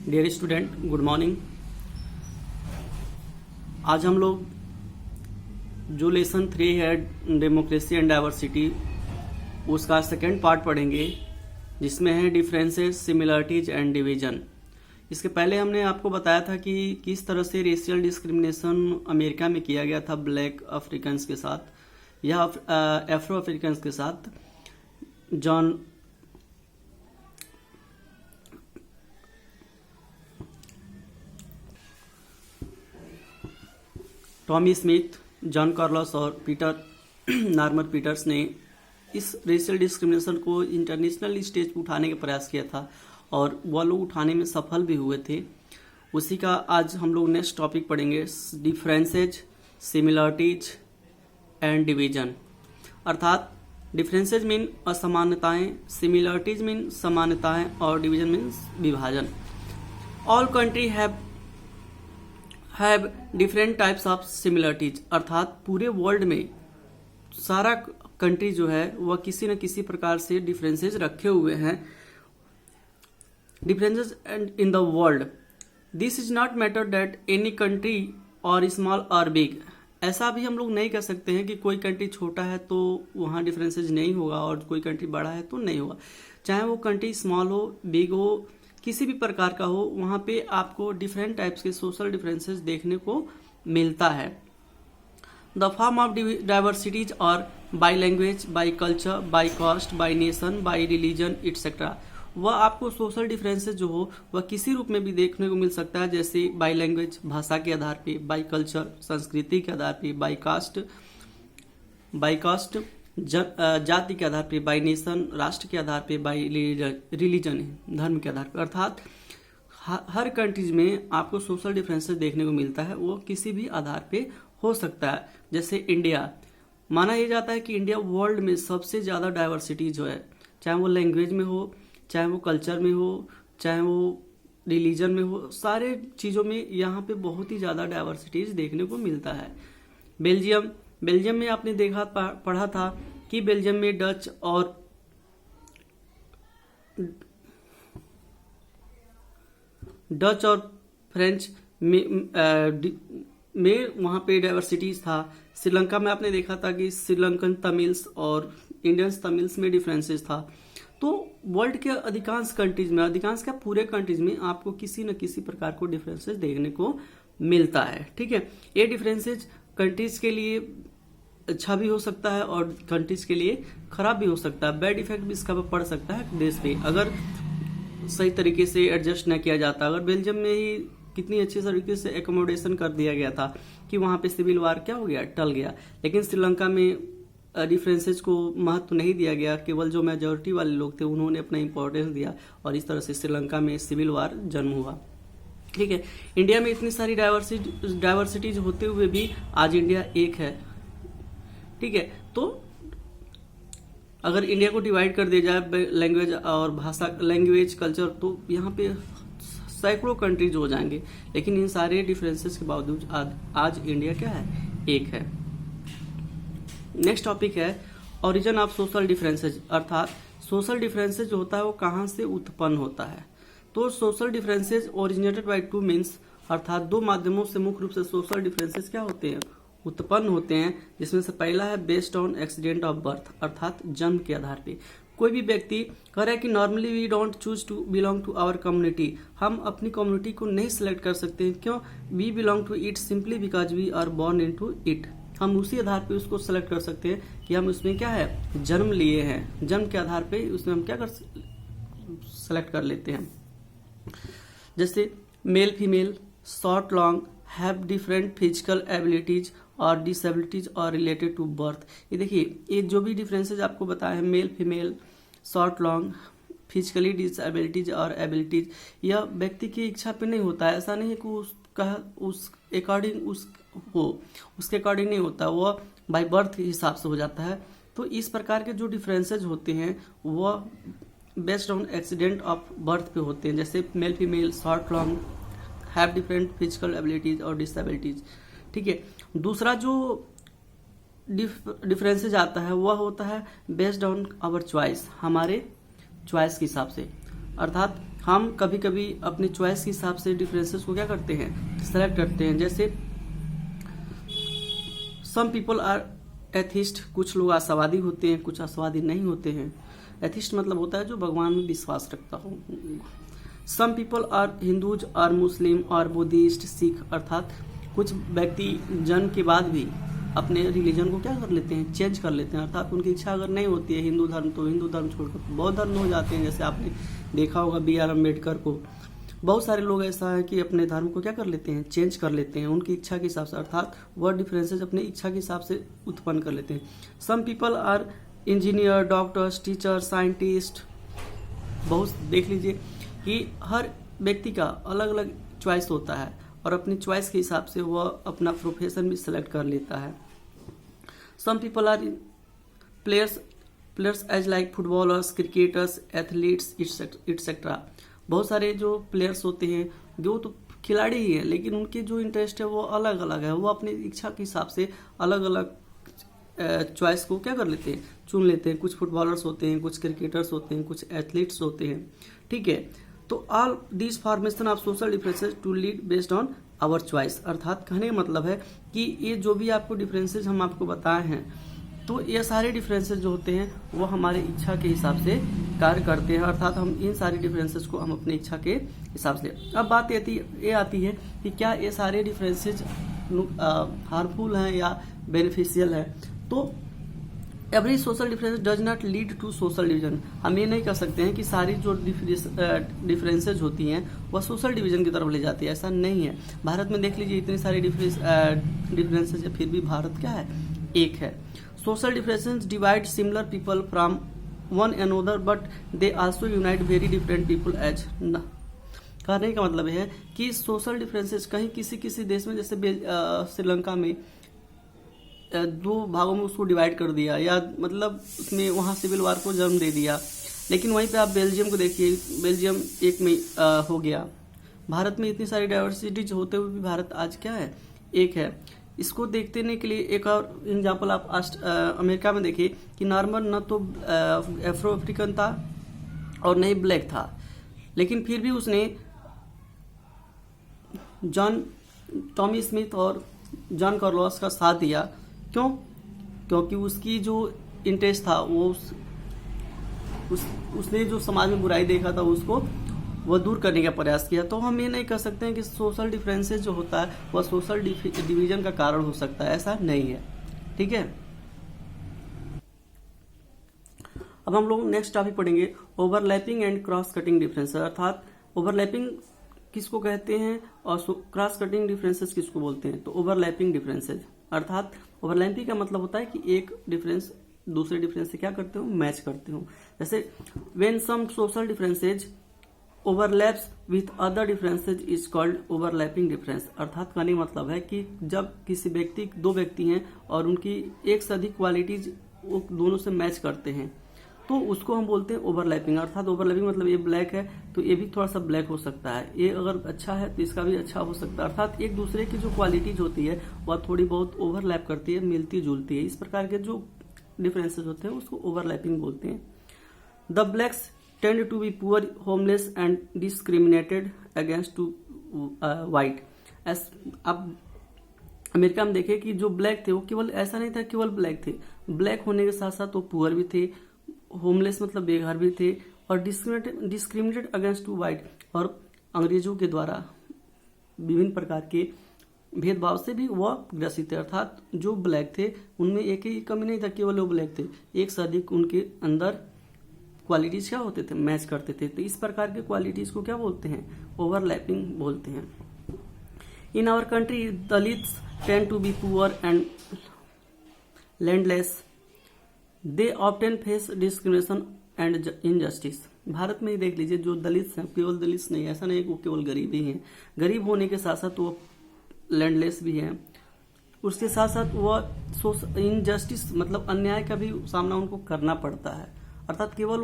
Dear student, good morning. आज हम लोग जो लेसन 3 है डेमोक्रेसी एंड डाइवर्सिटी, उसका सेकेंड पार्ट पढ़ेंगे, जिसमें है डिफरेंसेस, सिमिलरिटीज एंड डिवीजन। इसके पहले हमने आपको बताया था कि किस तरह से रेशियल डिस्क्रिमिनेशन अमेरिका में किया गया था ब्लैक अफ्रीकन्स के साथ या एफ्रो अफ्रीकन्स के साथ। John Tommy Smith, John Carlos और पीटर नॉर्मन पीटर्स ने इस रेशियल डिस्क्रिमिनेशन को इंटरनेशनल स्टेज पर उठाने का प्रयास किया था और वह लोग उठाने में सफल भी हुए थे। उसी का आज हम लोग नेक्स्ट टॉपिक पढ़ेंगे, डिफरेंसेज, सिमिलरिटीज एंड डिवीजन। अर्थात डिफरेंसेज मीन असमानताएं, सिमिलरिटीज मीन समानताएं और डिवीजन मीन्स विभाजन। All country have different types of similarities. अर्थात पूरे वर्ल्ड में सारा कंट्री जो है वह किसी न किसी प्रकार से डिफरेंसेज रखे हुए हैं। Differences and in the world, this is not matter that any country और स्मॉल और बिग। ऐसा भी हम लोग नहीं कह सकते हैं कि कोई कंट्री छोटा है तो वहाँ डिफरेंसेज नहीं होगा और कोई कंट्री बड़ा है तो नहीं होगा। चाहे वो कंट्री स्मॉल हो, बिग हो, किसी भी प्रकार का हो, वहाँ पे आपको डिफरेंट टाइप्स के सोशल डिफरेंसेस देखने को मिलता है। द फॉर्म ऑफ डाइवर्सिटीज और by language, by culture, by caste, by nation, by religion etcetera. वह आपको सोशल डिफरेंसेस जो हो वह किसी रूप में भी देखने को मिल सकता है, जैसे बाई लैंग्वेज भाषा के आधार पे, बाई कल्चर संस्कृति के आधार पे, बाई कास्ट जाति के आधार पे, बाई नेशन राष्ट्र के आधार पे, बाई रिलीजन धर्म के आधार पर। अर्थात हर कंट्रीज में आपको सोशल डिफरेंसेस देखने को मिलता है, वो किसी भी आधार पे हो सकता है। जैसे इंडिया, माना यह जाता है कि इंडिया वर्ल्ड में सबसे ज्यादा डाइवर्सिटी जो है, चाहे वो लैंग्वेज में हो, चाहे वो कल्चर में हो, चाहे वो रिलीजन में हो, सारे चीजों में यहाँ पे बहुत ही ज्यादा डाइवर्सिटीज देखने को मिलता है। बेल्जियम में आपने पढ़ा था कि बेल्जियम में डच और फ्रेंच में वहां पे डाइवर्सिटीज था। श्रीलंका में आपने देखा था कि श्रीलंकन तमिल्स और इंडियंस तमिल्स में डिफरेंसेस था। तो वर्ल्ड के अधिकांश कंट्रीज में, अधिकांश क्या पूरे कंट्रीज में आपको किसी न किसी प्रकार को डिफरेंसेस देखने को मिलता है। ठीक है, ये डिफरेंसेज कंट्रीज के लिए अच्छा भी हो सकता है और कंट्रीज के लिए खराब भी हो सकता है। बैड इफेक्ट भी इसका पड़ सकता है देश पे, अगर सही तरीके से एडजस्ट न किया जाता। अगर बेल्जियम में ही कितनी अच्छी तरीके से एकोमोडेशन कर दिया गया था कि वहां पे सिविल वार क्या हो गया, टल गया, लेकिन श्रीलंका में डिफरेंसेज को महत्व नहीं दिया गया। केवल जो मेजोरिटी वाले लोग थे उन्होंने अपना इंपॉर्टेंस दिया और इस तरह से श्रीलंका में सिविल वार जन्म हुआ। ठीक है, इंडिया में इतनी सारी डाइवर्सिटीज होते हुए भी आज इंडिया एक है। ठीक है, तो अगर इंडिया को डिवाइड कर दिया जाए लैंग्वेज और भाषा, लैंग्वेज कल्चर, तो यहाँ पे सैकड़ों कंट्रीज हो जाएंगे, लेकिन इन सारे डिफरेंसेस के बावजूद आज इंडिया क्या है, एक है। नेक्स्ट टॉपिक है ओरिजिन ऑफ सोशल डिफरेंसेज। अर्थात सोशल डिफरेंसेज जो होता है वो कहाँ से उत्पन्न होता है। तो social differences originated by 2 means, अर्थात 2 माध्यमों से मुख्य रूप से सोशल डिफरेंसेज क्या होते हैं, उत्पन्न होते हैं। जिसमें से पहला है based on accident of birth, अर्थात जन्म के आधार पे। कोई भी व्यक्ति कह रहा है कि normally we don't choose to belong to our community, हम अपनी कम्युनिटी को नहीं सिलेक्ट कर सकते हैं। क्यों? We belong to it simply because we are born into it. हम उसी आधार पे उसको सेलेक्ट कर सकते हैं कि हम उसमें क्या है, जन्म लिए हैं। जन्म के आधार पे उसमें हम क्या कर सेलेक्ट कर लेते हैं। जैसे male female, short long, have different physical abilities और डिसेबिलिटीज और रिलेटेड टू बर्थ। ये देखिए, ये जो भी डिफरेंसेज आपको बताए हैं, male female, short long, physically disabilities और एबिलिटीज, यह व्यक्ति की इच्छा पे नहीं होता है। ऐसा नहीं है कि उसके अकॉर्डिंग नहीं होता, वह बाय बर्थ के हिसाब से हो जाता है। तो इस प्रकार के जो डिफरेंसेज होते हैं वह based on accident of birth पे होते हैं। जैसे male female, short long, have different physical abilities और डिसेबिलिटीज। ठीक है, दूसरा जो डिफरेंसेज आता है वह होता है बेस्ड ऑन आवर चॉइस, हमारे चॉइस के हिसाब से। अर्थात हम कभी कभी अपने चॉइस के हिसाब से डिफरेंसेस को क्या करते हैं, सेलेक्ट करते हैं। जैसे सम पीपल आर एथिस्ट, कुछ लोग आशावादी होते हैं, कुछ आशावादी नहीं होते हैं। एथिस्ट मतलब होता है जो भगवान में विश्वास रखता हो। सम पीपल आर हिंदूज और मुस्लिम और बुद्धिस्ट, सिख, अर्थात कुछ व्यक्ति जन्म के बाद भी अपने रिलीजन को क्या कर लेते हैं, चेंज कर लेते हैं। अर्थात उनकी इच्छा अगर नहीं होती है हिंदू धर्म तो हिंदू धर्म छोड़कर बौद्ध धर्म हो जाते हैं। जैसे आपने देखा होगा BR अम्बेडकर को, बहुत सारे लोग ऐसा है कि अपने धर्म को क्या कर लेते हैं, चेंज कर लेते हैं उनकी इच्छा के हिसाब से। अर्थात वह डिफरेंसेज अपनी इच्छा के हिसाब से उत्पन्न कर लेते हैं। Some people are engineer, doctors, teacher, scientist. बहुत देख लीजिए कि हर व्यक्ति का अलग अलग चॉइस होता है और अपनी चॉइस के हिसाब से वह अपना प्रोफेशन भी सिलेक्ट कर लेता है। Some people are players as like footballers, cricketers, athletes etcetera. बहुत सारे जो प्लेयर्स होते हैं जो तो खिलाड़ी ही है, लेकिन उनके जो इंटरेस्ट है वो अलग अलग है। वो अपनी इच्छा के हिसाब से अलग अलग चॉइस को क्या कर लेते हैं, चुन लेते हैं। कुछ फुटबॉलर्स होते हैं, कुछ क्रिकेटर्स होते हैं, कुछ एथलीट्स होते हैं। ठीक है, तो all this formation of social differences to lead based on our choice. अर्थात कहने का मतलब है कि ये जो भी आपको डिफरेंसेज हम आपको बताए हैं, तो ये सारे डिफरेंसेज जो होते हैं वो हमारे इच्छा के हिसाब से कार्य करते हैं। अर्थात हम इन सारी डिफरेंसेज को हम अपनी इच्छा के हिसाब से। अब बात ये आती है कि क्या ये सारे डिफरेंसेज हार्मफुल हैं या बेनिफिशियल है। तो every social difference does not lead to social division. हम ये नहीं कह सकते हैं कि सारी जो डिफरेंसेज होती हैं वह सोशल डिवीजन की तरफ ले जाती है, ऐसा नहीं है। भारत में देख लीजिए इतनी सारी डिफरेंसेज है, फिर भी भारत क्या है, एक है। Social differences divide similar people from one another but they also unite very different people as न। कहने का मतलब है कि सोशल डिफरेंसेज कहीं किसी किसी देश में, जैसे श्रीलंका में दो भागों में उसको डिवाइड कर दिया, या मतलब उसमें वहाँ सिविल वार को जन्म दे दिया। लेकिन वहीं पे आप बेल्जियम को देखिए, बेल्जियम एक में हो गया। भारत में इतनी सारी डाइवर्सिटीज होते हुए भी भारत आज क्या है, एक है। इसको देखने के लिए एक और एग्जाम्पल आप अमेरिका में देखिए कि नॉर्मल न तो अफ्रो अफ्रीकन था और न ही ब्लैक था, लेकिन फिर भी उसने टॉमी स्मिथ और जॉन कार्लोस का साथ दिया। क्यों? क्योंकि उसकी जो इंटरेस्ट था वो उसने जो समाज में बुराई देखा था उसको वह दूर करने का प्रयास किया। तो हम ये नहीं कह सकते हैं कि सोशल डिफरेंसेस जो होता है वह सोशल डिवीजन का कारण हो सकता है, ऐसा नहीं है। ठीक है, अब हम लोग नेक्स्ट टॉपिक पढ़ेंगे, overlapping and cross cutting differences. अर्थात ओवरलैपिंग किसको कहते हैं और क्रॉस कटिंग डिफरेंसेस किसको बोलते हैं। तो ओवरलैपिंग डिफरेंसेस, अर्थात ओवरलैपिंग का मतलब होता है कि एक डिफरेंस दूसरे डिफरेंस से क्या करते हो, मैच करते हो। जैसे when some social differences overlaps with other differences is called overlapping difference. अर्थात कहने का मतलब है कि जब किसी दो व्यक्ति हैं और उनकी एक से अधिक क्वालिटीज वो दोनों से मैच करते हैं तो उसको हम बोलते हैं ओवरलैपिंग। अर्थात ओवरलैपिंग मतलब ये ब्लैक है तो ये भी थोड़ा सा ब्लैक हो सकता है, ये अगर अच्छा है तो इसका भी अच्छा हो सकता है। अर्थात एक दूसरे की जो क्वालिटीज होती है वह थोड़ी बहुत ओवरलैप करती है, मिलती जुलती है। इस प्रकार के जो डिफरेंसेस होते हैं उसको ओवरलैपिंग बोलते हैं। The blacks tend to be poor, homeless and discriminated against to white. अब अमेरिका में देखे कि जो ब्लैक थे वो केवल ऐसा नहीं था केवल ब्लैक थे, ब्लैक होने के साथ साथ वो पुअर भी थे, होमलेस मतलब बेघर भी थे, और डिस्क्रिमिनेटेड अगेंस्ट टू वाइट, और अंग्रेजों के द्वारा विभिन्न प्रकार के भेदभाव से भी वह ग्रसित थे। अर्थात जो ब्लैक थे उनमें एक ही कमी नहीं था केवल वो ब्लैक थे, एक से अधिक उनके अंदर क्वालिटीज क्या होते थे, मैच करते थे। तो इस प्रकार के क्वालिटीज को क्या बोलते हैं, ओवरलैपिंग बोलते हैं। In our country Dalits tend to be poor and landless, they often face discrimination and injustice. Bharat में ही देख लीजिए जो दलित हैं, केवल दलित नहीं, ऐसा नहीं कि वो केवल गरीब ही हैं, गरीब होने के साथ साथ वो लैंडलेस भी हैं, उसके साथ साथ वह इनजस्टिस मतलब अन्याय का भी सामना उनको करना पड़ता है। अर्थात केवल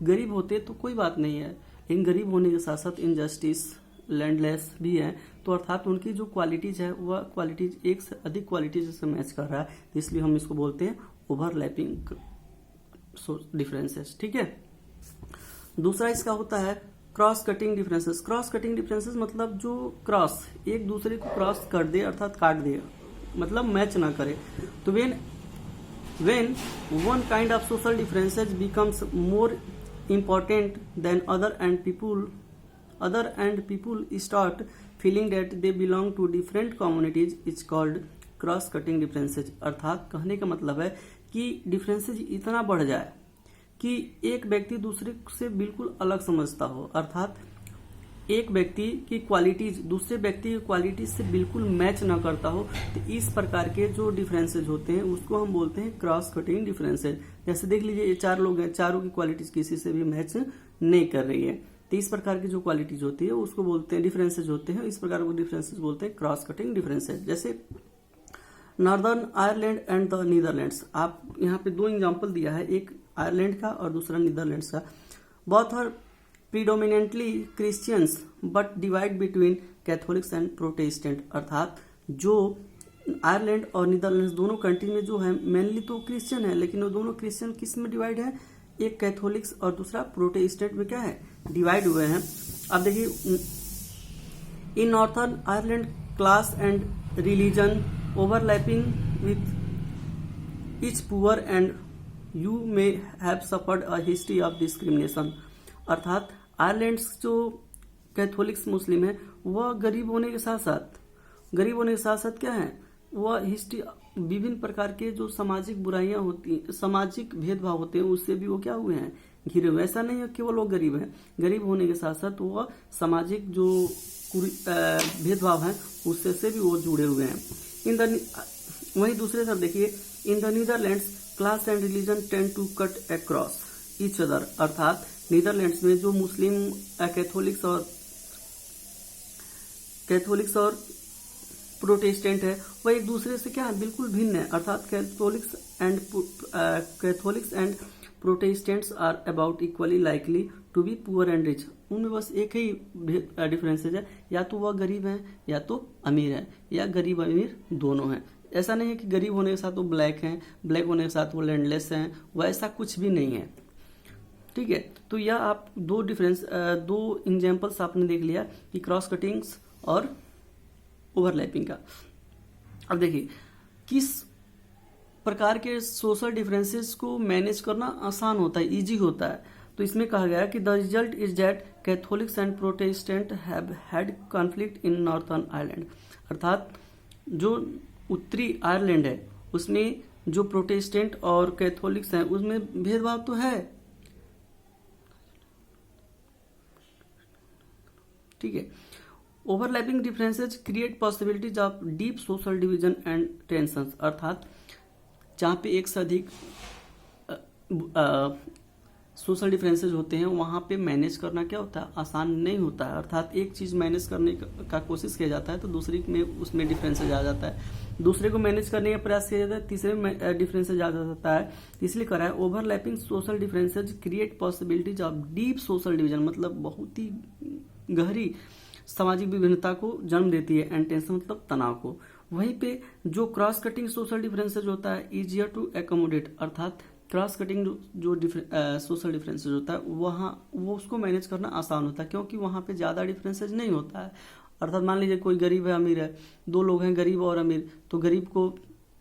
गरीब होते तो कोई बात नहीं है, लेकिन गरीब होने के साथ साथ इनजस्टिस, लैंडलेस भी है, तो अर्थात उनकी जो क्वालिटीज है वह क्वालिटीज एक से अधिक क्वालिटीज से मैच कर रहा है, तो इसलिए हम इसको बोलते हैं ओवरलैपिंग डिफरेंसेस। ठीक है, दूसरा इसका होता है क्रॉस कटिंग डिफरेंसेस मतलब जो क्रॉस एक दूसरे को क्रॉस कर दे अर्थात काट दे, मतलब मैच ना करे। तो when one kind of social differences becomes more important than other and people start feeling that they belong to different communities, it's called cross cutting differences. अर्थात कहने का मतलब है कि डिफरेंसेज इतना बढ़ जाए कि एक व्यक्ति दूसरे से बिल्कुल अलग समझता हो, अर्थात एक व्यक्ति की क्वालिटीज दूसरे व्यक्ति की क्वालिटीज से बिल्कुल मैच ना करता हो। तो इस प्रकार के जो डिफरेंसेज होते हैं उसको हम बोलते हैं क्रॉस कटिंग डिफरेंसेज। जैसे देख लीजिए ये 4 लोग हैं, चारों की क्वालिटीज किसी से भी मैच नहीं कर रही है। तो इस प्रकार की जो क्वालिटीज होती है उसको बोलते हैं डिफरेंसेज होते हैं, इस प्रकार को डिफरेंसेज बोलते हैं क्रॉस कटिंग डिफरेंसेज। जैसे northern Ireland and the Netherlands, आप यहाँ पे 2 एग्जाम्पल दिया है, एक आयरलैंड का और दूसरा नीदरलैंड्स का। Both are predominantly Christians but divide between Catholics and Protestant. अर्थात जो आयरलैंड और नीदरलैंड्स दोनों कंट्री में जो है मेनली तो क्रिश्चियन है, लेकिन वो दोनों क्रिश्चियन किस में डिवाइड है, एक कैथोलिक्स और दूसरा प्रोटेस्टेंट में क्या है, डिवाइड हुए हैं। अब देखिए इन northern Ireland class and religion overlapping with each poor and you may have suffered a history of discrimination। अर्थात आयरलैंड जो कैथोलिक्स मुस्लिम है वह गरीब होने के साथ क्या है, वह हिस्ट्री विभिन्न प्रकार के जो सामाजिक बुराइयां होती हैं, सामाजिक भेदभाव होते हैं, उससे भी वो क्या हुए हैं, घिरे हुए। ऐसा नहीं है कि वो लोग गरीब हैं, गरीब होने के साथ साथ वह सामाजिक जो भेदभाव है उससे भी वो जुड़े हुए हैं। वहीं दूसरे तरफ देखिए in the Netherlands class and religion tend to cut across each other. अर्थात नीदरलैंड्स में जो मुस्लिम कैथोलिक्स और प्रोटेस्टेंट है वह एक दूसरे से क्या है, बिल्कुल भिन्न है। अर्थात Catholics and Protestants are about equally likely to be poor and rich. उनमें बस एक ही डिफरेंसेज है, या तो वह गरीब है या तो अमीर है, या गरीब अमीर दोनों हैं। ऐसा नहीं है कि गरीब होने के साथ वो ब्लैक हैं, ब्लैक होने के साथ वो लैंडलेस हैं, वैसा कुछ भी नहीं है। ठीक है, तो यह आप 2 एग्जाम्पल्स आपने देख लिया कि क्रॉस कटिंग्स और ओवरलैपिंग का। अब देखिए किस प्रकार के सोशल डिफरेंसेस को मैनेज करना आसान होता है, इजी होता है। तो इसमें कहा गया कि the result is that Catholics and Protestant have had conflict in northern Ireland. अर्थात जो उत्तरी आयरलैंड है उसमें जो प्रोटेस्टेंट और कैथोलिक्स हैं उसमें भेदभाव तो है, ठीक है। Overlapping differences create possibilities of deep social division and tension. अर्थात जहाँ पे एक से अधिक सोशल डिफरेंसेज होते हैं वहाँ पे मैनेज करना क्या होता है, आसान नहीं होता है। अर्थात एक चीज़ मैनेज करने का कोशिश किया जाता है तो दूसरी में उसमें डिफरेंसेज आ जाता है, दूसरे को मैनेज करने का प्रयास किया जाता है, तीसरे में डिफरेंसेज आ जाता है। इसलिए करा है overlapping social differences create possibilities of deep social division, मतलब बहुत ही गहरी सामाजिक विभिन्नता को जन्म देती है, एंड टेंशन मतलब तनाव को। वहीं पे जो क्रॉस कटिंग सोशल डिफरेंसेज होता है इजियर टू एकोमोडेट। अर्थात क्रॉस कटिंग जो सोशल डिफरेंसेज होता है वो उसको मैनेज करना आसान होता है, क्योंकि वहाँ पे ज़्यादा डिफरेंसेज नहीं होता है। अर्थात मान लीजिए कोई गरीब है अमीर है, 2 लोग हैं गरीब और अमीर, तो गरीब को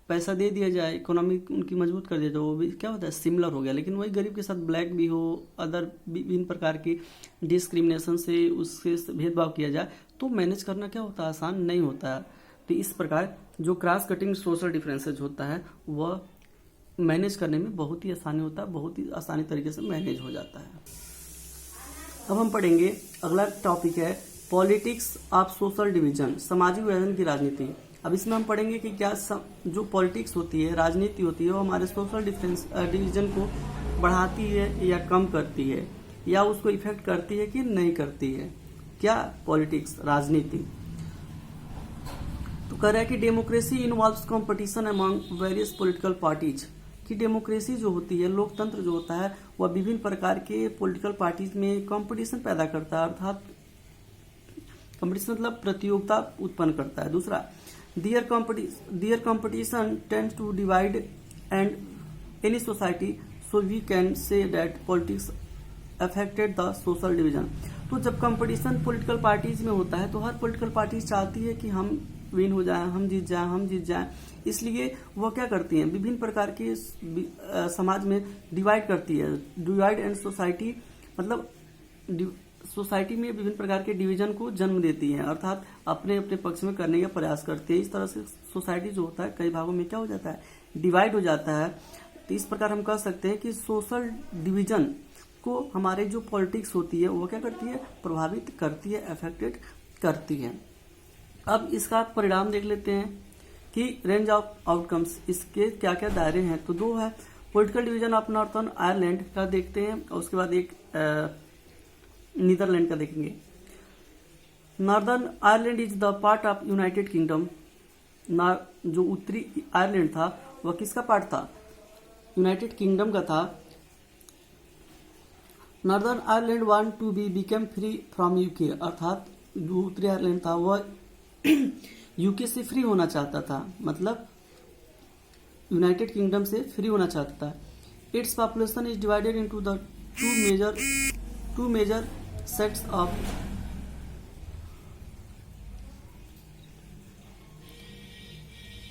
पैसा दे दिया जाए, इकोनॉमी उनकी मजबूत कर दिया जाए, वो भी क्या होता है, सिमिलर हो गया। लेकिन वही गरीब के साथ ब्लैक भी हो, अदर विभिन्न प्रकार की डिस्क्रिमिनेशन से उससे भेदभाव किया जाए तो मैनेज करना क्या होता है, आसान नहीं होता है। तो इस प्रकार जो क्रॉस कटिंग सोशल डिफरेंसेज होता है वह मैनेज करने में बहुत ही आसानी होता है, बहुत ही आसानी तरीके से मैनेज हो जाता है। अब हम पढ़ेंगे अगला टॉपिक है पॉलिटिक्स ऑफ सोशल डिवीजन, सामाजिक विभाजन की राजनीति। अब इसमें हम पढ़ेंगे कि क्या जो पॉलिटिक्स होती है, राजनीति होती है, वो हमारे सोशल डिवीजन को बढ़ाती है या कम करती है, या उसको इफेक्ट करती है कि नहीं करती है। क्या पॉलिटिक्स, राजनीति। तो कह रहा है कि democracy involves competition among various political parties, कि डेमोक्रेसी जो होती है, लोकतंत्र जो होता है, वह विभिन्न प्रकार के पॉलिटिकल पार्टीज में कंपटीशन पैदा करता है। अर्थात कंपटीशन मतलब प्रतियोगिता उत्पन्न करता है। दूसरा, their competition tends to divide and any society, so we can say that politics affected the social division. तो जब कंपटीशन पॉलिटिकल पार्टीज में होता है तो हर पॉलिटिकल पार्टी चाहती है कि हम विन हो जाए, हम जीत जाए। इसलिए वो क्या करती हैं, विभिन्न प्रकार के समाज में डिवाइड करती है। डिवाइड एंड सोसाइटी मतलब सोसाइटी में विभिन्न प्रकार के डिवीजन को जन्म देती है, अर्थात अपने अपने पक्ष में करने का प्रयास करती है। इस तरह से सोसाइटी जो होता है कई भागों में क्या हो जाता है, डिवाइड हो जाता है। तो इस प्रकार हम कह सकते हैं कि सोशल डिवीजन को हमारे जो पॉलिटिक्स होती है वो क्या करती है, प्रभावित करती है, अफेक्टेड करती है। अब इसका परिणाम देख लेते हैं कि रेंज ऑफ आउटकम्स, इसके क्या क्या दायरे हैं। तो दो है, political division of northern Ireland का देखते हैं और उसके बाद एक नीदरलैंड का देखेंगे। Northern Ireland is the part of United kingdom. जो उत्तरी आयरलैंड था वह किसका पार्ट था, यूनाइटेड किंगडम का था। Northern Ireland want to be become free from UK, अर्थात जो उत्तरी आयरलैंड था वह यूके से फ्री होना चाहता था, मतलब यूनाइटेड किंगडम से फ्री होना चाहता था। Its population is divided into the two major sets of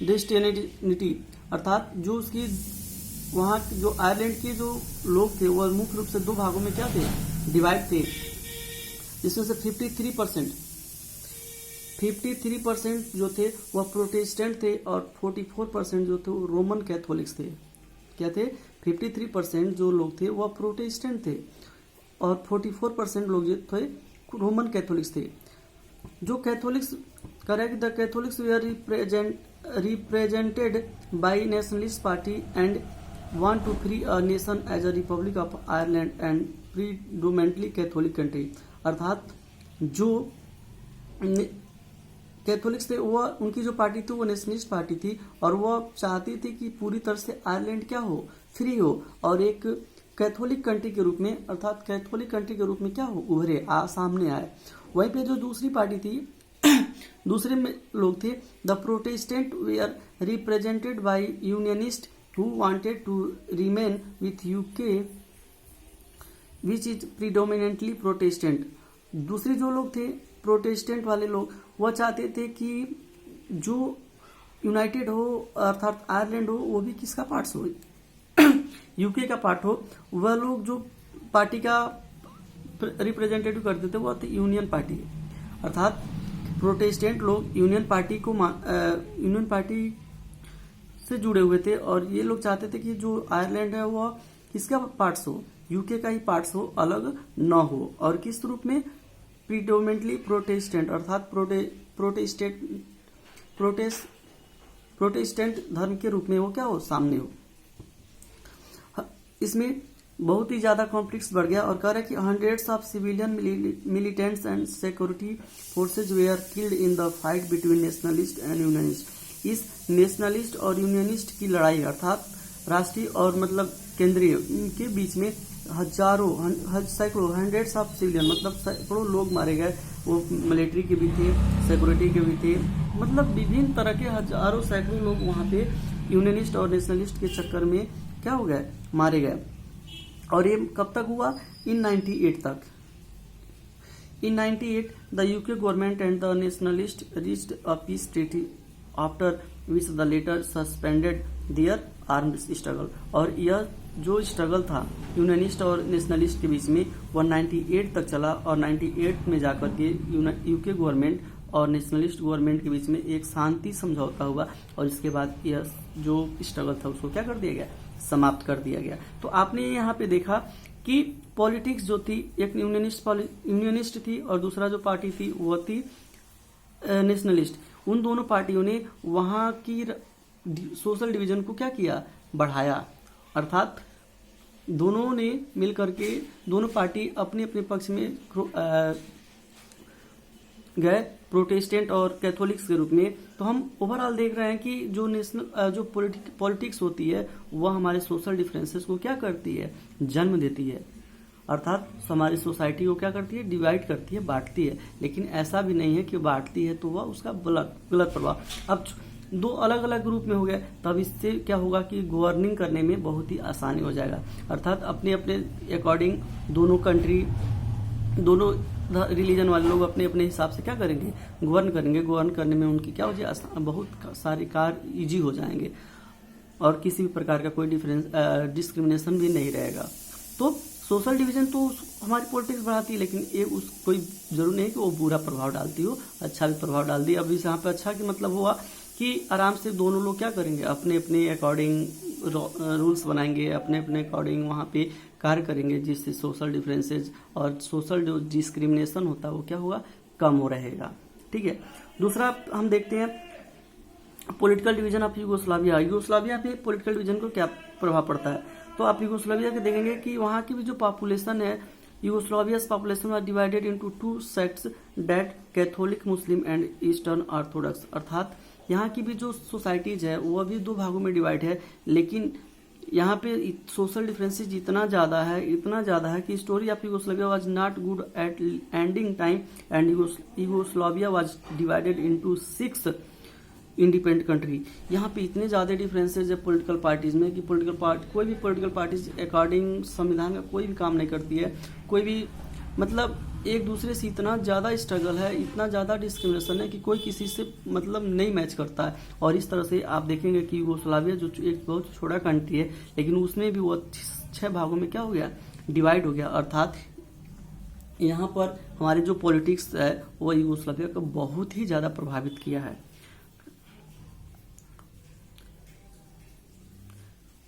destiny, अर्थात जो उसकी वहां जो आयरलैंड के जो लोग थे वह मुख्य रूप से दो भागों में क्या थे, डिवाइड थे, जिसमें से 53% जो थे वह प्रोटेस्टेंट थे और 44% जो थे वो रोमन कैथोलिक्स थे। क्या थे, 53% जो लोग थे वह प्रोटेस्टेंट थे और 44% लोग जो थे रोमन कैथोलिक्स थे। जो Catholics correct, the Catholics they are represented by nationalist party and want to free a nation as a republic of Ireland and predominantly Catholic country, अर्थात जो कैथोलिक्स थे वह उनकी जो पार्टी थी वो नेशनलिस्ट पार्टी थी और वह चाहती थी कि पूरी तरह से आयरलैंड क्या हो, फ्री हो और एक कैथोलिक कंट्री के रूप में, अर्थात कैथोलिक कंट्री के रूप में क्या हो, उभरे सामने आए। वहीं पे जो दूसरी पार्टी थी दूसरे में लोग थे, the protestant way are represented by unionist who wanted to remain with UK which is predominantly Protestant। दूसरे जो लोग थे प्रोटेस्टेंट वाले लोग वह चाहते थे कि जो यूनाइटेड हो अर्थात आयरलैंड हो वो भी किसका पार्ट हो, यूके का पार्ट हो। वह लोग जो पार्टी का रिप्रेजेंटेटिव करते थे वह थे यूनियन पार्टी, अर्थात प्रोटेस्टेंट लोग यूनियन पार्टी से जुड़े हुए थे और ये लोग चाहते थे कि जो आयरलैंड है वह किसका पार्ट्स हो, यूके का ही पार्ट्स हो, अलग न हो। और किस रूप में, प्रीडोमिनेंटली प्रोटेस्टेंट, अर्थात प्रोटेस्टेंट धर्म के रूप में वो क्या हो, सामने हो। इसमें बहुत ही ज्यादा कॉन्फ्लिक्ट्स बढ़ गया और कह रहे कि hundreds of civilian militants and security forces where killed in the fight between nationalist and unionist. इस नेशनलिस्ट और यूनियनिस्ट की लड़ाई अर्थात राष्ट्रीय और मतलब केंद्रीय के बीच में सैकड़ों हंड्रेड्स ऑफ सिविलियन मतलब सैकड़ों लोग मारे गए। वो मिलिट्री के भी थे, सिक्योरिटी के भी थे, मतलब विभिन्न तरह के हजारों सैकड़ों लोग वहां पे यूनियनिस्ट और नेशनलिस्ट के चक्कर में क्या हो गए, मारे गए। और ये कब तक हुआ, इन 98 तक। In 98, the UK government and the nationalists reached a peace treaty, after which the later suspended their armed struggle। और यह जो स्ट्रगल था यूनियनिस्ट और नेशनलिस्ट के बीच में वह 98 तक चला और 98 में जाकर के यूके गवर्नमेंट और नेशनलिस्ट गवर्नमेंट के बीच में एक शांति समझौता हुआ और इसके बाद यह जो स्ट्रगल था उसको क्या कर दिया गया, समाप्त कर दिया गया। तो आपने यहाँ पे देखा कि पॉलिटिक्स जो थी एक यूनियनिस्ट थी और दूसरा जो पार्टी थी वो थी नेशनलिस्ट। उन दोनों पार्टियों ने वहां की सोशल डिवीजन को क्या किया, बढ़ाया, अर्थात दोनों ने मिलकर के दोनों पार्टी अपने अपने पक्ष में गए प्रोटेस्टेंट और कैथोलिक्स के रूप में। तो हम ओवरऑल देख रहे हैं कि जो पॉलिटिक्स होती है वह हमारे सोशल डिफरेंसेस को क्या करती है, जन्म देती है, अर्थात हमारी सोसाइटी को क्या करती है, डिवाइड करती है, बांटती है। लेकिन ऐसा भी नहीं है कि बांटती है तो वह उसका गलत प्रभाव। अब दो अलग अलग ग्रुप में हो गए तब इससे क्या होगा कि गवर्निंग करने में बहुत ही आसानी हो जाएगा, अर्थात अपने अपने अकॉर्डिंग दोनों कंट्री दोनों रिलीजन वाले लोग अपने अपने हिसाब से क्या करेंगे, गवर्न करेंगे। गवर्न करने में उनकी क्या हो जाए, बहुत सारे कार्य ईजी हो जाएंगे और किसी भी प्रकार का कोई डिस्क्रिमिनेशन भी नहीं रहेगा। तो सोशल डिवीजन तो हमारी पॉलिटिक्स बढ़ाती है, लेकिन ये उस कोई जरूर नहीं कि वो बुरा प्रभाव डालती हो, अच्छा भी प्रभाव डाल दी। अब इस यहाँ पे अच्छा कि मतलब हुआ कि आराम से दोनों लोग क्या करेंगे, अपने अपने अकॉर्डिंग रूल्स बनाएंगे, अपने अपने अकॉर्डिंग वहाँ पे कार्य करेंगे, जिससे सोशल डिफरेंसेज और सोशल जो डिस्क्रिमिनेशन होता है वो क्या होगा, कम हो रहेगा। ठीक है। दूसरा हम देखते हैं political division of Yugoslavia. Yugoslavia पे पॉलिटिकल डिवीजन को क्या प्रभाव पड़ता है, तो आप यूगोस्लाविया के देखेंगे कि वहाँ की भी जो पॉपुलेशन है, यूगोस्लाविया's population was divided into two sects, that Catholic Muslim and eastern Orthodox. अर्थात यहाँ की भी जो सोसाइटीज है वो अभी दो भागों में डिवाइड है, लेकिन यहाँ पे सोशल डिफरेंसेस इतना ज़्यादा है कि story of Yugoslavia was not good at ending time and Yugoslavia was divided into 6 independent country. यहाँ पे इतने ज़्यादा डिफरेंसेज है पॉलिटिकल पार्टीज में कि कोई भी पॉलिटिकल पार्टीज अकॉर्डिंग संविधान का कोई भी काम नहीं करती है, कोई भी मतलब एक दूसरे से इतना ज़्यादा स्ट्रगल है, इतना ज़्यादा डिस्क्रिमिनेशन है कि कोई किसी से मतलब नहीं मैच करता है। और इस तरह से आप देखेंगे कि यूगोस्लाविया जो एक बहुत छोटा कंट्री है, लेकिन उसमें भी वो 6 भागों में क्या हो गया, डिवाइड हो गया। अर्थात यहाँ पर हमारे जो पॉलिटिक्स है वो यूगोस्लाविया को बहुत ही ज़्यादा प्रभावित किया है,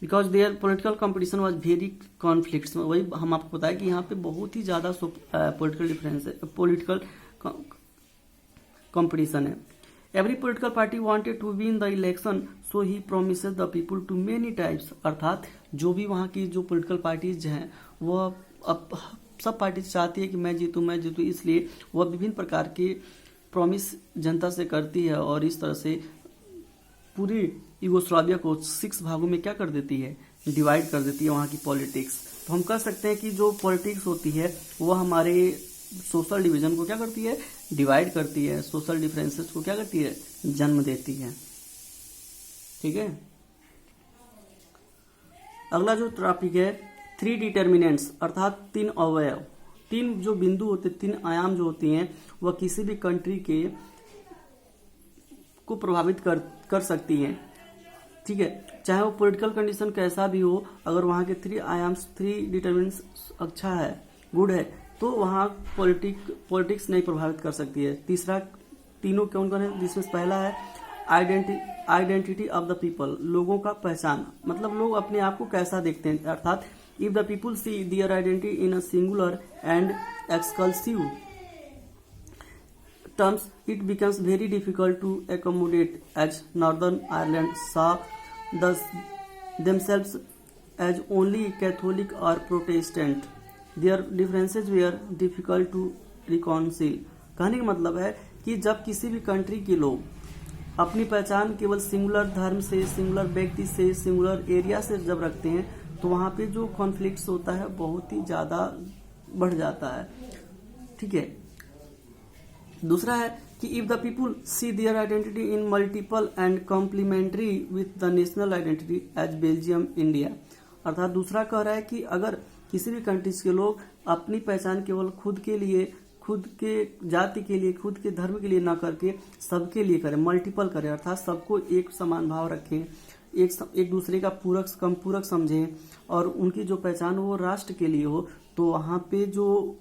because their political competition was very conflicts. वही हम आपको बताया कि यहाँ पे बहुत ही ज़्यादा पॉलिटिकल डिफरेंस है, पॉलिटिकल कॉम्पिटिशन है। Every political party wanted to win the election, so he promises the people too many types. अर्थात जो भी वहाँ की जो पॉलिटिकल पार्टीज हैं वो अब सब पार्टीज चाहती है कि मैं जीतूँ, इसलिए वह विभिन्न प्रकार के प्रॉमिस जनता से करती है और इस तरह से पूरी यूगोस्लाविया को 6 भागों में क्या कर देती है, डिवाइड कर देती है वहाँ की पॉलिटिक्स। तो हम कह सकते हैं कि जो पॉलिटिक्स होती है वो हमारे सोशल डिवीजन को क्या करती है, डिवाइड करती है, सोशल डिफरेंसेस को क्या करती है, जन्म देती है। ठीक है। अगला जो टॉपिक है 3 डिटर्मिनेंट्स, अर्थात 3 अवयव, 3 जो बिंदु होते, 3 आयाम जो होती हैं वह किसी भी कंट्री के को प्रभावित कर सकती हैं। ठीक है। चाहे वो पॉलिटिकल कंडीशन कैसा भी हो, अगर वहाँ के 3 डिटर्मिनेंट्स अच्छा है, गुड है, तो वहाँ पॉलिटिक्स नहीं प्रभावित कर सकती है। तीसरा, तीनों कौन कौन है, जिसमें पहला है आइडेंटिटी ऑफ द पीपल, लोगों का पहचान, मतलब लोग अपने आप को कैसा देखते हैं। अर्थात if the people see their identity in a singular and exclusive terms, it becomes very difficult to accommodate, as Northern Ireland saw themselves as only Catholic or Protestant. Their differences were difficult to reconcile. कहने का मतलब है कि जब किसी भी country के लोग अपनी पहचान केवल सिंगुलर धर्म से, सिंगुलर व्यक्ति से, सिंगुलर एरिया से जब रखते हैं, तो वहाँ पे जो कॉन्फ्लिक्ट्स होता है बहुत ही ज़्यादा बढ़ जाता है। ठीक है। दूसरा है कि if the people see their identity in multiple and complementary with the national identity as Belgium India. अर्थात दूसरा कह रहा है कि अगर किसी भी कंट्रीज के लोग अपनी पहचान केवल खुद के लिए, खुद के जाति के लिए, खुद के धर्म के लिए ना करके सबके लिए करें, मल्टीपल करें, अर्थात सबको एक समान भाव रखें, एक दूसरे का पूरक समझें और उनकी जो पहचान हो वो राष्ट्र के लिए हो, तो वहाँ पे जो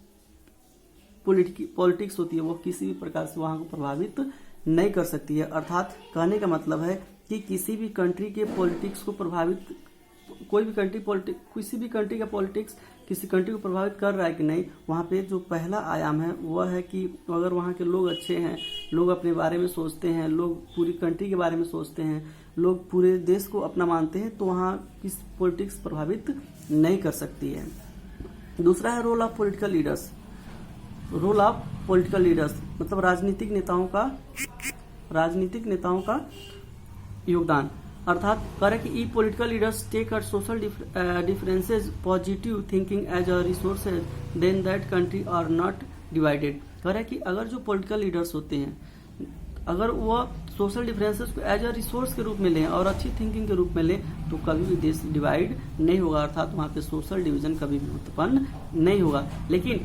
पॉलिटिक्स होती है वो किसी भी प्रकार से वहां को प्रभावित नहीं कर सकती है। अर्थात कहने का मतलब है कि किसी भी कंट्री के पॉलिटिक्स को प्रभावित, कोई भी कंट्री किसी भी कंट्री का पॉलिटिक्स किसी कंट्री को प्रभावित कर रहा है कि नहीं, वहाँ पे जो पहला आयाम है वह है कि अगर वहाँ के लोग अच्छे हैं, लोग अपने बारे में सोचते हैं, लोग पूरी कंट्री के बारे में सोचते हैं, लोग पूरे देश को अपना मानते हैं, तो वहाँ किस पॉलिटिक्स प्रभावित नहीं कर सकती है। दूसरा है role of political leaders. Role of political leaders मतलब राजनीतिक नेताओं का योगदान। अर्थात कह रहे कि ई political leaders take a social differences positive thinking as a resources then that country are not divided. कह रहे कि अगर जो पॉलिटिकल लीडर्स होते हैं, अगर वह सोशल डिफरेंसेस को एज अ रिसोर्स के रूप में लें और अच्छी थिंकिंग के रूप में लें तो कभी भी देश डिवाइड नहीं होगा, अर्थात वहाँ पे सोशल डिवीजन कभी भी उत्पन्न नहीं होगा। लेकिन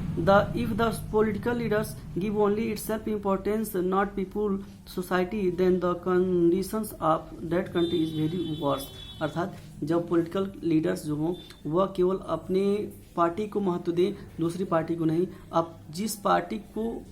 if the political leaders give only itself importance not people society then the conditions of that country is very worse. अर्थात जब पॉलिटिकल लीडर्स जो हों वह केवल अपने पार्टी को महत्व दें, दूसरी पार्टी को नहीं, अब जिस पार्टी को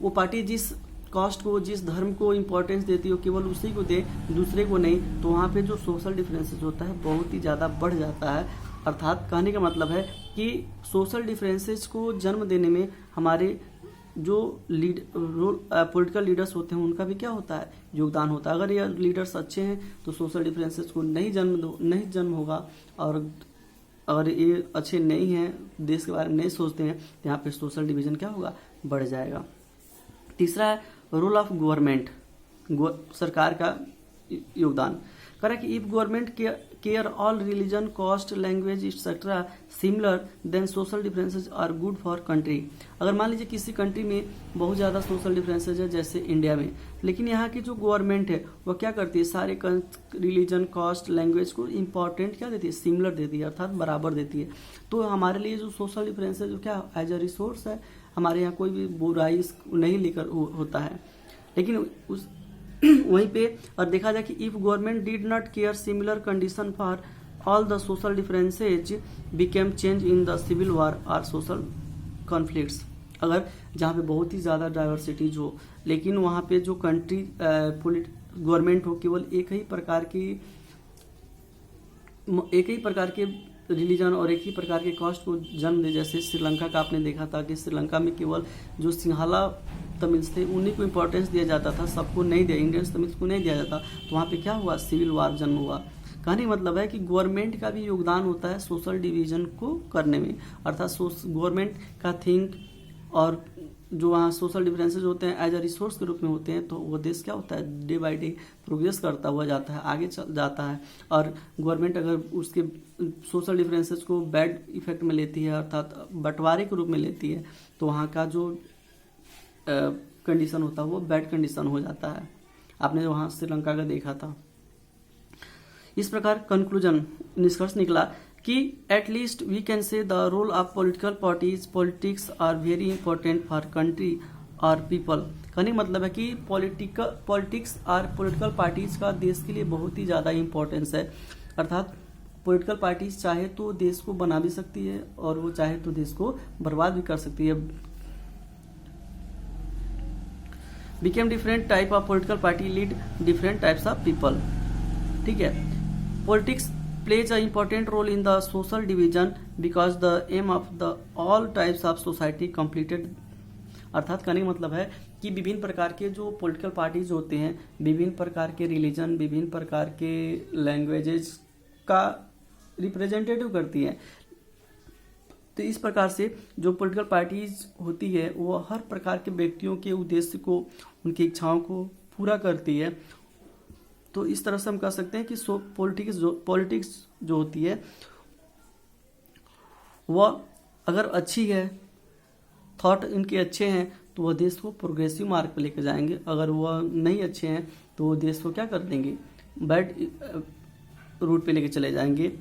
वो पार्टी जिस कास्ट को, जिस धर्म को इम्पोर्टेंस देती हो केवल उसी को दे, दूसरे को नहीं, तो वहाँ पे जो सोशल डिफरेंसेस होता है बहुत ही ज़्यादा बढ़ जाता है। अर्थात कहने का मतलब है कि सोशल डिफरेंसेस को जन्म देने में हमारे जो पॉलिटिकल लीडर्स होते हैं उनका भी क्या होता है, योगदान होता है। अगर ये लीडर्स अच्छे हैं तो सोशल डिफरेंसेस को नहीं जन्म होगा, और अगर ये अच्छे नहीं हैं, देश के बारे में नहीं सोचते हैं, तो यहाँ पे सोशल डिवीजन क्या होगा, बढ़ जाएगा। तीसरा है रोल ऑफ गवर्नमेंट, सरकार का योगदान। करें कि if government care all religion, caste, language etcetera similar then social differences are good for country. अगर मान लीजिए किसी कंट्री में बहुत ज़्यादा सोशल डिफरेंसेस है जैसे इंडिया में, लेकिन यहाँ की जो गवर्नमेंट है वह क्या करती है, सारे रिलीजन, कास्ट, लैंग्वेज को इम्पोर्टेंट क्या देती है, सिमिलर देती है, अर्थात बराबर देती है। तो हमारे लिए जो सोशल डिफरेंस है जो क्या एज अ रिसोर्स है, हमारे यहाँ कोई भी बुराई नहीं लेकर होता है। लेकिन उस वहीं पे और देखा जाए कि if government did not care similar condition for all the social differences became change in the civil war or social conflicts. अगर जहाँ पे बहुत ही ज़्यादा डाइवर्सिटीज हो, लेकिन वहाँ पे जो कंट्री गवर्नमेंट हो केवल एक ही प्रकार के रिलीजन और एक ही प्रकार के कास्ट को जन्म दे, जैसे श्रीलंका का आपने देखा था कि श्रीलंका में केवल जो सिंहाला तमिल्स थे उन्हीं को इम्पोर्टेंस दिया जाता था, सबको नहीं दिया, इंडियंस तमिल्स को नहीं दिया जाता। तो वहाँ पे क्या हुआ, सिविल वार जन्म हुआ। कहने का मतलब है कि गवर्नमेंट का भी योगदान होता है सोशल डिवीजन को करने में, अर्थात गवर्नमेंट का थिंक और जो वहाँ सोशल डिफरेंसेज होते हैं एज अ रिसोर्स के रूप में होते हैं, तो वो देश क्या होता है, डे बाय डे प्रोग्रेस करता हुआ जाता है, आगे चल जाता है। और गवर्नमेंट अगर उसके सोशल डिफरेंसेज को बैड इफेक्ट में लेती है, अर्थात बंटवारे के रूप में लेती है, तो वहाँ का जो कंडीशन होता है वो बैड कंडीशन हो जाता है। आपने वहाँ श्रीलंका का देखा था। इस प्रकार कंक्लूजन, निष्कर्ष निकला कि at least we can say the role of political parties politics are very important for country और पीपल। कहने मतलब है कि पॉलिटिक्स और पॉलिटिकल पार्टीज का देश के लिए बहुत ही ज़्यादा इंपॉर्टेंस है। अर्थात पॉलिटिकल पार्टीज चाहे तो देश को बना भी सकती है और वो चाहे तो देश को बर्बाद भी कर सकती है। Became different type of political party lead different types of people. ठीक है, politics plays an important role in the social division because the aim of the all types of society completed। अर्थात कहने का मतलब है कि विभिन्न प्रकार के जो पॉलिटिकल पार्टीज होते हैं, विभिन्न प्रकार के रिलीजन, विभिन्न प्रकार के लैंग्वेजेस का रिप्रेजेंटेटिव करती है। तो इस प्रकार से जो पॉलिटिकल पार्टीज होती है वो हर प्रकार के व्यक्तियों के उद्देश्य को, उनकी इच्छाओं को पूरा करती है। तो इस तरह से हम कह सकते हैं कि पॉलिटिक्स जो होती है वह अगर अच्छी है, थॉट इनके अच्छे हैं, तो वह देश को प्रोग्रेसिव मार्ग पर लेकर जाएंगे। अगर वह नहीं अच्छे हैं तो वो देश को क्या कर देंगे, बैड रूट पे लेके चले जाएंगे।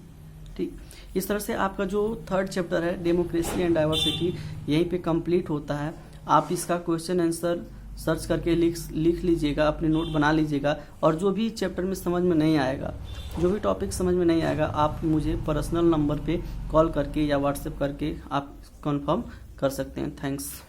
ठीक, इस तरह से आपका जो 3rd चैप्टर है डेमोक्रेसी एंड डाइवर्सिटी यहीं पे कंप्लीट होता है। आप इसका क्वेश्चन आंसर सर्च करके लिख लीजिएगा, अपने नोट बना लीजिएगा, और जो भी चैप्टर में समझ में नहीं आएगा, जो भी टॉपिक समझ में नहीं आएगा, आप मुझे पर्सनल नंबर पे कॉल करके या व्हाट्सएप करके आप कंफर्म कर सकते हैं। थैंक्स।